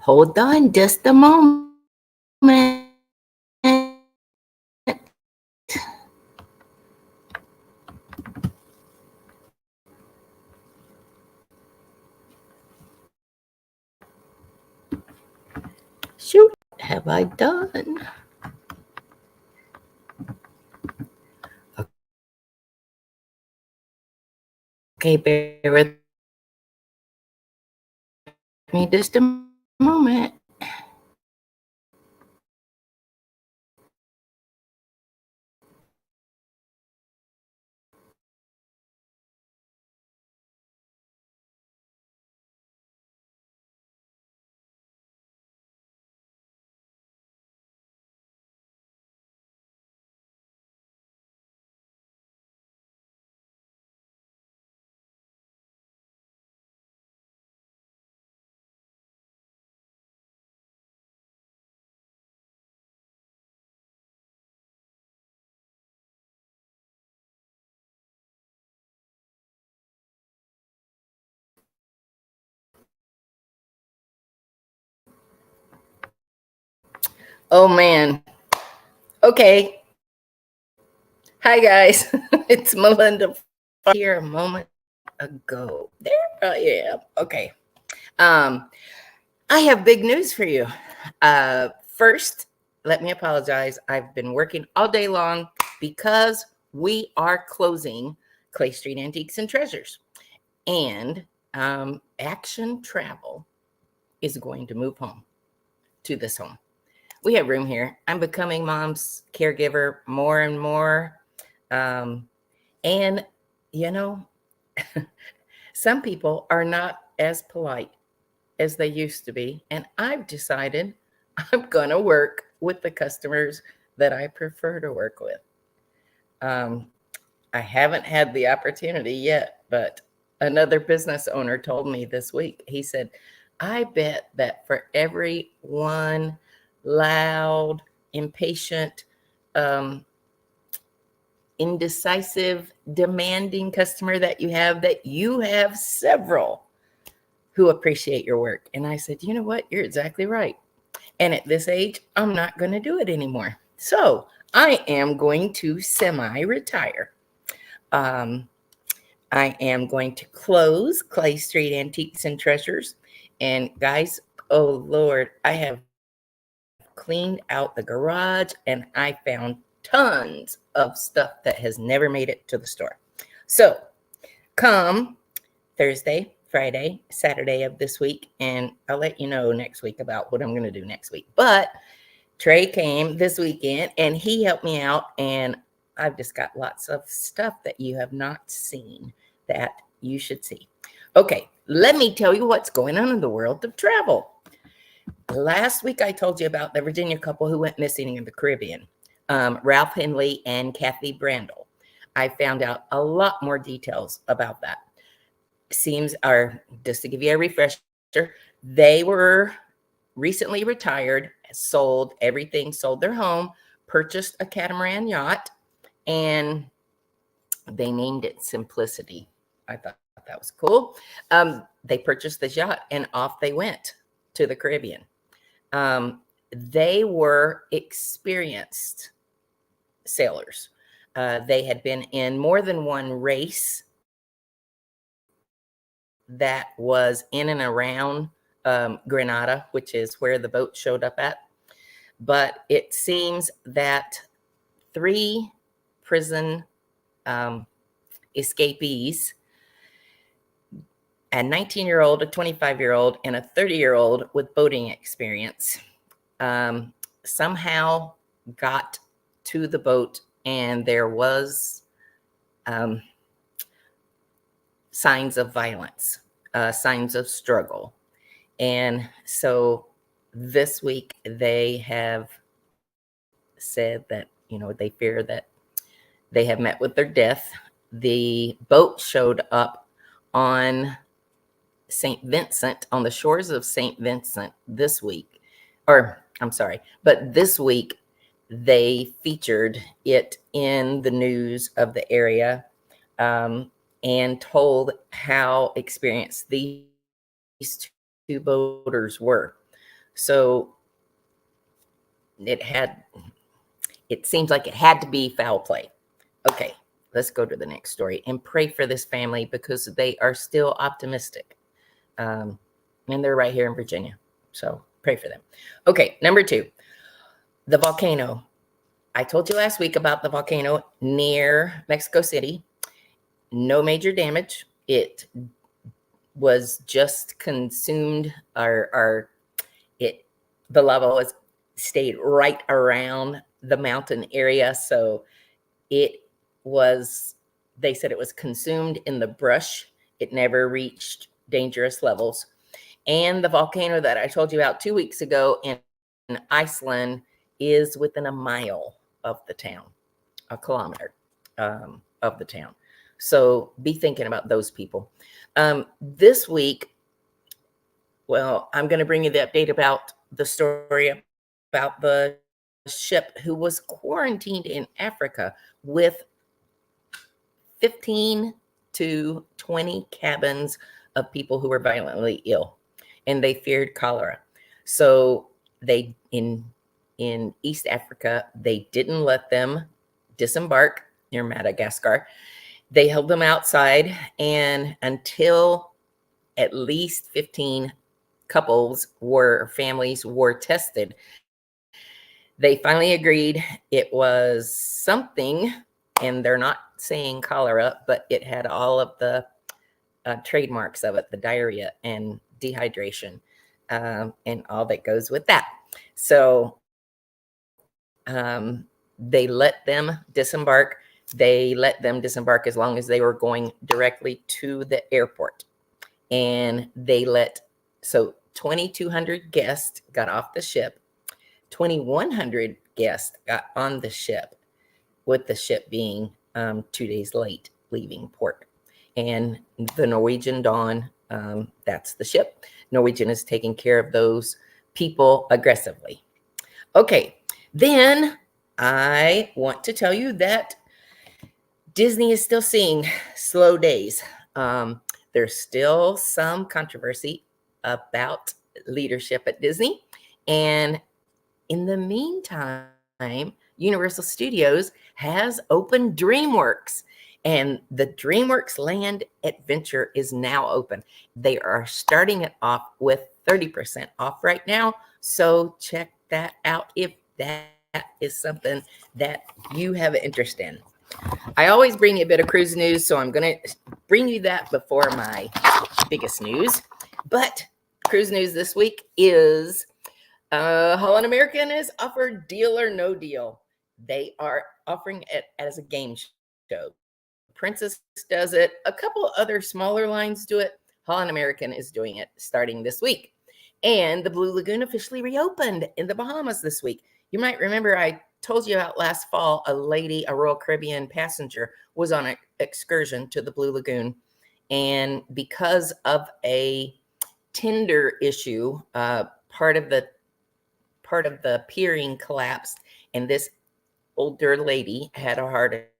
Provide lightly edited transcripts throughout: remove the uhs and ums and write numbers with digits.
Hold on just a moment. Shoot, have I done? Okay, bear with me just a moment. Oh man. Okay. Hi guys. It's Melinda here a moment ago. There I am. Okay. Um, I have big news for you. First, let me apologize. I've been working all day long because we are closing Clay Street Antiques and Treasures. And Action Travel is going to move home to this home. We have room here. I'm becoming mom's caregiver more and more. Um, and, you know, some people are not as polite as they used to be. And I've decided I'm going to work with the customers that I prefer to work with. Um, I haven't had the opportunity yet, but another business owner told me this week, he said, I bet that for every one loud, impatient, um, indecisive, demanding customer that you have several who appreciate your work. And I said, you know what? You're exactly right. And at this age, I'm not going to do it anymore. So I am going to semi-retire. Um, I am going to close Clay Street Antiques and Treasures. And guys, oh Lord, I have cleaned out the garage and I found tons of stuff that has never made it to the store. So come Thursday, Friday, Saturday of this week, and I'll let you know next week about what I'm going to do next week. But Trey came this weekend and he helped me out, and I've just got lots of stuff that you have not seen that you should see. Okay, let me tell you what's going on in the world of travel. Last week, I told you about the Virginia couple who went missing in the Caribbean, Ralph Henley and Kathy Brandel. I found out a lot more details about that. Seems, or just to give you a refresher, they were recently retired, sold everything, sold their home, purchased a catamaran yacht, and they named it Simplicity. I thought that was cool. They purchased this yacht and off they went to the Caribbean. They were experienced sailors. They had been in more than one race that was in and around Grenada, which is where the boat showed up at. But it seems that 3 prison escapees, a 19-year-old, a 25-year-old, and a 30-year-old with boating experience, somehow got to the boat, and there was signs of violence, signs of struggle. And so this week they have said that, they fear that they have met with their death. The boat showed up on St. Vincent, on the shores of St. Vincent this week. Or, I'm sorry, but this week they featured it in the news of the area, and told how experienced these 2 boaters were. So it seems like it had to be foul play. Okay, let's go to the next story and pray for this family because they are still optimistic. And they're right here in Virginia. So pray for them. Okay, number 2, the volcano. I told you last week about the volcano near Mexico City. No major damage. It was just consumed, or the lava was stayed right around the mountain area. So they said it was consumed in the brush. It never reached dangerous levels. And the volcano that I told you about 2 weeks ago in Iceland is within a mile of the town, a kilometer of the town. So be thinking about those people. This week, well, I'm going to bring you the update about the story about the ship who was quarantined in Africa with 15 to 20 cabins of people who were violently ill, and they feared cholera. So they in East Africa, they didn't let them disembark near Madagascar. They held them outside, and until at least 15 families were tested, they finally agreed it was something, and they're not saying cholera, but it had all of the trademarks of it, the diarrhea and dehydration, and all that goes with that. So they let them disembark. They let them disembark as long as they were going directly to the airport. And so 2,200 guests got off the ship. 2,100 guests got on the ship, with the ship being 2 days late leaving port. And the Norwegian Dawn, that's the ship. Norwegian is taking care of those people aggressively. Okay, then I want to tell you that Disney is still seeing slow days. There's still some controversy about leadership at Disney. And in the meantime, Universal Studios has opened DreamWorks, and the DreamWorks Land Adventure is now open. They are starting it off with 30% off right now. So check that out if that is something that you have an interest in. I always bring you a bit of cruise news, so I'm going to bring you that before my biggest news. But cruise news this week is Holland American has offered Deal or No Deal. They are offering it as a game show. Princess does it. A couple other smaller lines do it. Holland American is doing it starting this week. And the Blue Lagoon officially reopened in the Bahamas this week. You might remember I told you about last fall, a Royal Caribbean passenger was on an excursion to the Blue Lagoon. And because of a tender issue, part of the piering collapsed, and this older lady had a heart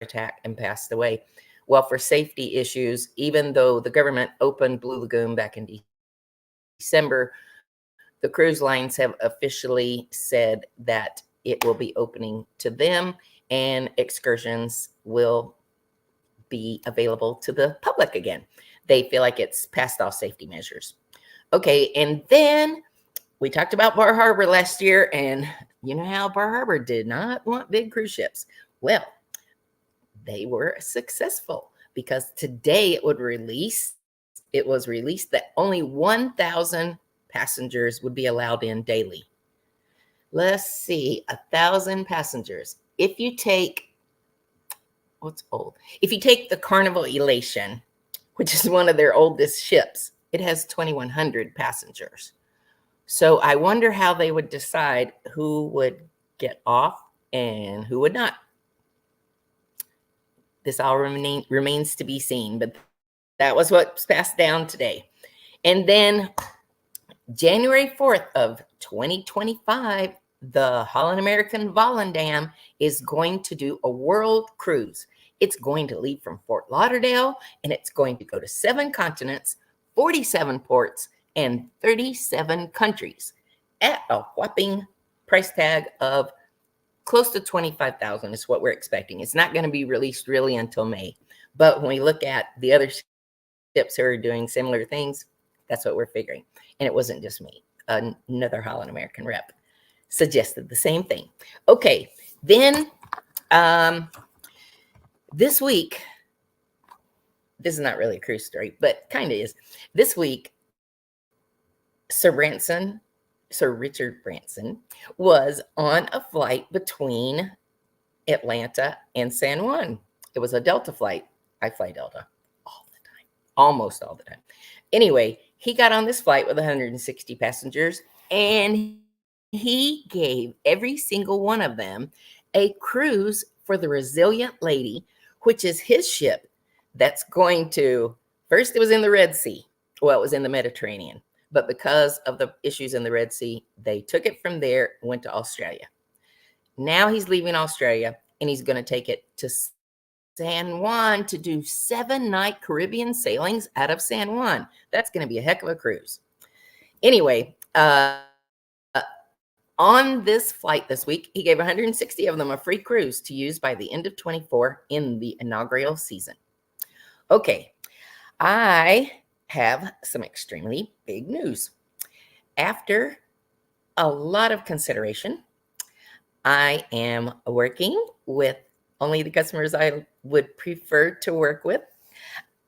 attack and passed away. Well, for safety issues, even though the government opened Blue Lagoon back in December, the cruise lines have officially said that it will be opening to them, and excursions will be available to the public again. They feel like it's passed all safety measures. Okay, and then we talked about Bar Harbor last year, and you know how Bar Harbor did not want big cruise ships. Well, they were successful because today it was released that only 1,000 passengers would be allowed in daily. Let's see, 1,000 passengers. If you take the Carnival Elation, which is one of their oldest ships, it has 2,100 passengers. So I wonder how they would decide who would get off and who would not. This all remains to be seen, but that was what's passed down today. And then January 4th of 2025, the Holland American Volendam is going to do a world cruise. It's going to leave from Fort Lauderdale, and it's going to go to 7 continents, 47 ports, and 37 countries. at a whopping price tag of close to $25,000 is what we're expecting. It's not going to be released really until May. But when we look at the other ships who are doing similar things, that's what we're figuring. And it wasn't just me. Another Holland American rep suggested the same thing. Okay, then this week, this is not really a cruise story, but kind of is. This week, Sir Richard Branson was on a flight between Atlanta and San Juan. It was a Delta flight. I fly Delta all the time, almost all the time. Anyway, he got on this flight with 160 passengers, and he gave every single one of them a cruise for the Resilient Lady, which is his ship that's going to, first it was in the Red Sea. Well, it was in the Mediterranean. But because of the issues in the Red Sea, they took it from there, went to Australia. Now he's leaving Australia, and he's going to take it to San Juan to do 7-night Caribbean sailings out of San Juan. That's going to be a heck of a cruise. Anyway, on this flight this week, he gave 160 of them a free cruise to use by the end of 24 in the inaugural season. Okay, I have some extremely big news. After a lot of consideration, I am working with only the customers I would prefer to work with.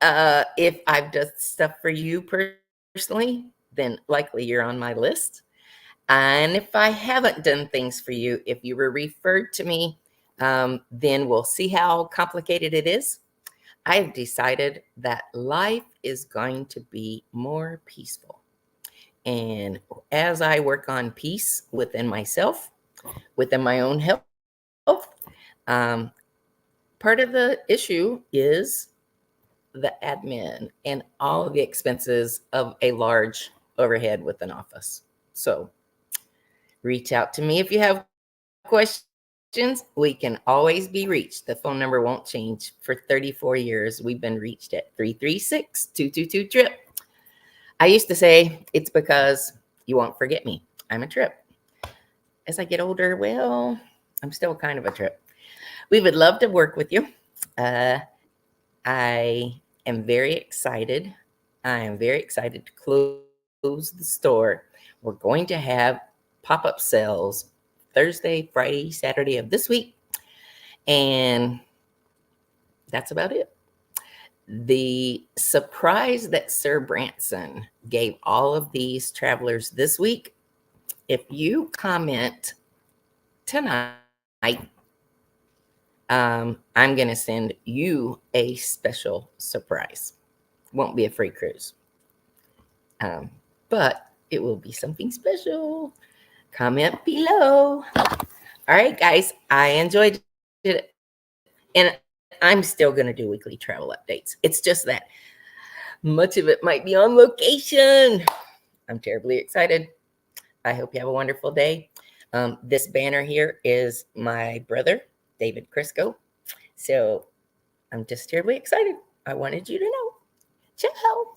If I've done stuff for you personally, then likely you're on my list. And if I haven't done things for you, if you were referred to me, then we'll see how complicated it is. I've decided that life is going to be more peaceful. And as I work on peace within myself, within my own health, part of the issue is the admin and all of the expenses of a large overhead with an office. So reach out to me if you have questions. We can always be reached. The phone number won't change. For 34 years, we've been reached at 336-222-TRIP. I used to say it's because you won't forget me. I'm a trip. As I get older, well, I'm still kind of a trip. We would love to work with you. I am very excited. I am very excited to close the store. We're going to have pop-up sales Thursday, Friday, Saturday of this week. And that's about it. The surprise that Sir Branson gave all of these travelers this week, if you comment tonight, I'm going to send you a special surprise. Won't be a free cruise, but it will be something special. Comment below. All right, guys, I enjoyed it. And I'm still going to do weekly travel updates. It's just that much of it might be on location. I'm terribly excited. I hope you have a wonderful day. This banner here is my brother, David Crisco. So I'm just terribly excited. I wanted you to know. Ciao.